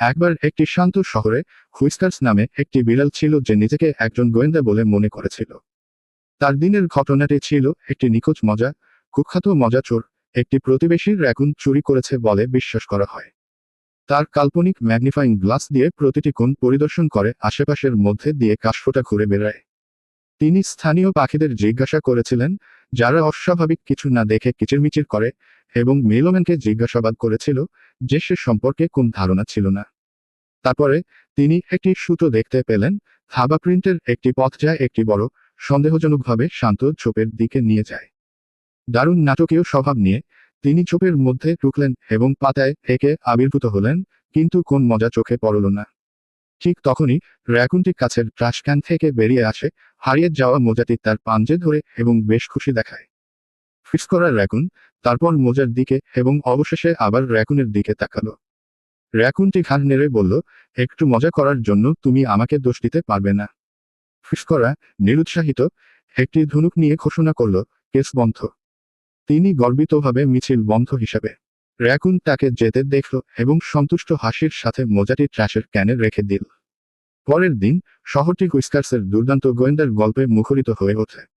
একবার একটি শান্ত শহরে হুইস্কার্স নামে একটি বিড়াল ছিল যে নিজেকে একজন গোয়েন্দা বলে মনে করেছিল। তার দিনের ঘটনাটি ছিল একটি নিখোঁজ কুখ্যাত মজা চোর একটি প্রতিবেশীর র্যাকুন চুরি করেছে বলে বিশ্বাস করা হয়। তার কাল্পনিক ম্যাগনিফাইং গ্লাস দিয়ে প্রতিটি কোণ পরিদর্শন করে আশেপাশের মধ্যে দিয়ে কাশফোঁটা ঘুরে বেড়ায়। তিনি স্থানীয় পাখিদের জিজ্ঞাসা করেছিলেন, যারা অস্বাভাবিক কিছু না দেখে কিচিরমিচির করে, এবং মেলোম্যানকে জিজ্ঞাসাবাদ করেছিল যে সে সম্পর্কে কোন ধারণা ছিল না। তারপরে তিনি একটি সুতো দেখতে পেলেন, থাবা প্রিন্টের একটি পথ যা একটি বড়, সন্দেহজনকভাবে শান্ত ঝোপের দিকে নিয়ে যায়। দারুণ নাটকীয় স্বভাব নিয়ে তিনি ঝোপের মধ্যে ঢুকলেন এবং পাতায় একে আবির্ভূত হলেন, কিন্তু কোন মজা চোখে পড়ল না। ঠিক তখনই র্যাকুনটি কাছের ট্রাশ ক্যান থেকে বেরিয়ে আসে, হারিয়ে যাওয়া মোজাটি তার পাঞ্জে ধরে এবং বেশ খুশি দেখায়। ফিক্স করা র্যাকুন তারপর মোজার দিকে এবং অবশেষে আবার র্যাকুনের দিকে তাকালো। র্যাকুনটি ঘাড় নেড়ে বলল, একটু মজা করার জন্য তুমি আমাকে দোষ দিতে পারবে না। ফিক্স করা নিরুৎসাহিত একটি ধনুক নিয়ে ঘোষণা করল, কেস বন্ধ। তিনি গর্বিতভাবে মিছিল বন্ধ হিসাবে। র্যাকুন তাকে যেতে দেখল এবং সন্তুষ্ট হাসির সাথে মোজাটি ট্র্যাশের ক্যানে রেখে দিল। পরের দিন শহরটি হুইস্কার্সের দুর্দান্ত গোয়েন্দার গল্পে মুখরিত হয়ে ওঠে।